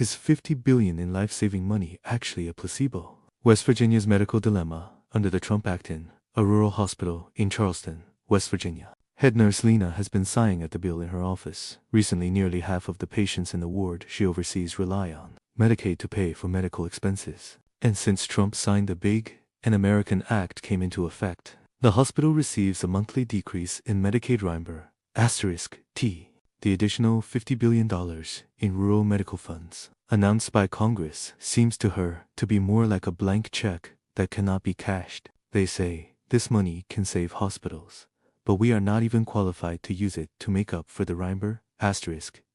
Is $50 billion in life-saving money actually a placebo? West Virginia's medical dilemma under the Trump Act. In a rural hospital in Charleston, West Virginia, head nurse Lena has been sighing at the bill in her office. Recently, nearly half of the patients in the ward she oversees rely on Medicaid to pay for medical expenses. And since Trump signed the Big and American Act came into effect, the hospital receives a monthly decrease in Medicaid reimbur, *T. The additional $50 billion in rural medical funds announced by Congress seems to her to be more like a blank check that cannot be cashed. They say this money can save hospitals, but we are not even qualified to use it to make up for the reimbur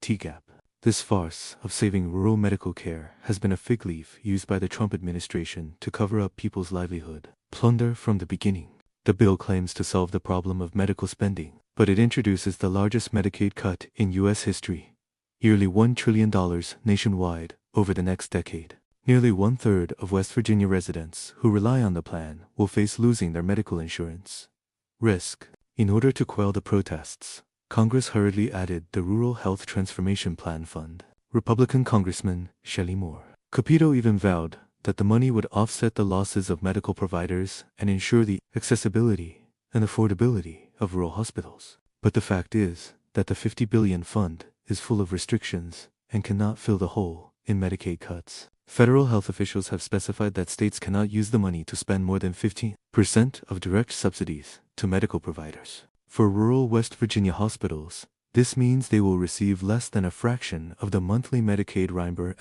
*T gap. This farce of saving rural medical care has been a fig leaf used by the Trump administration to cover up people's livelihood. Plunder from the beginning. The bill claims to solve the problem of medical spending, but it introduces the largest Medicaid cut in U.S. history, nearly $1 trillion nationwide over the next decade. Nearly one-third of West Virginia residents who rely on the plan will face losing their medical insurance. Risk. In order to quell the protests, Congress hurriedly added the Rural Health Transformation Plan Fund. Republican Congressman Shelley Moore Capito even vowed that the money would offset the losses of medical providers and ensure the accessibility and affordability of rural hospitals. But the fact is that the $50 billion fund is full of restrictions and cannot fill the hole in Medicaid cuts. Federal health officials have specified that states cannot use the money to spend more than 15% of direct subsidies to medical providers. For rural West Virginia hospitals, this means they will receive less than a fraction of the monthly Medicaid reimbur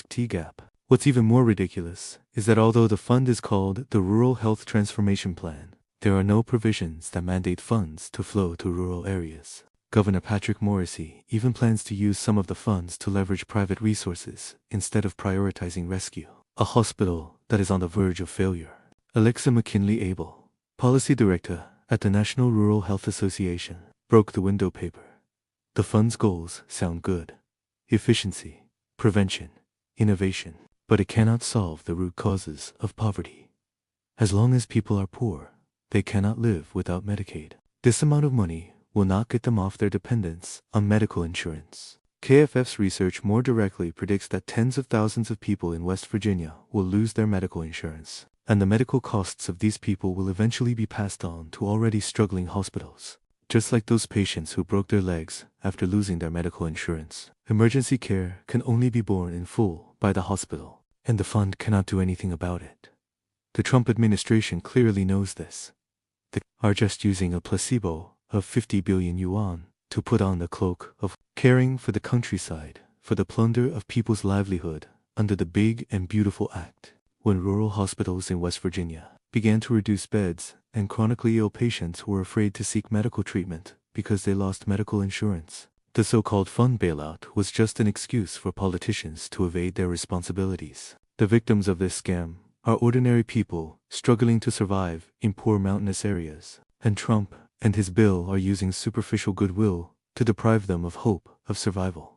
*T gap. What's even more ridiculous is that although the fund is called the Rural Health Transformation Plan, there are no provisions that mandate funds to flow to rural areas. Governor Patrick Morrisey even plans to use some of the funds to leverage private resources instead of prioritizing rescue. A hospital that is on the verge of failure. Alexa McKinley-Abel, policy director at the National Rural Health Association, broke the window paper. The fund's goals sound good: efficiency, prevention, innovation, but it cannot solve the root causes of poverty. As long as people are poor, they cannot live without Medicaid. This amount of money will not get them off their dependence on medical insurance. KFF's research more directly predicts that tens of thousands of people in West Virginia will lose their medical insurance, and the medical costs of these people will eventually be passed on to already struggling hospitals. Just like those patients who broke their legs after losing their medical insurance, emergency care can only be borne in full by the hospital, and the fund cannot do anything about it. The Trump administration clearly knows this. They are just using a placebo of 50 billion yuan to put on the cloak of caring for the countryside for the plunder of people's livelihood under the Big and Beautiful Act. When rural hospitals in West Virginia began to reduce beds and chronically ill patients were afraid to seek medical treatment because they lost medical insurance, the so-called fund bailout was just an excuse for politicians to evade their responsibilities. The victims of this scam are ordinary people struggling to survive in poor mountainous areas, and Trump and his bill are using superficial goodwill to deprive them of hope of survival.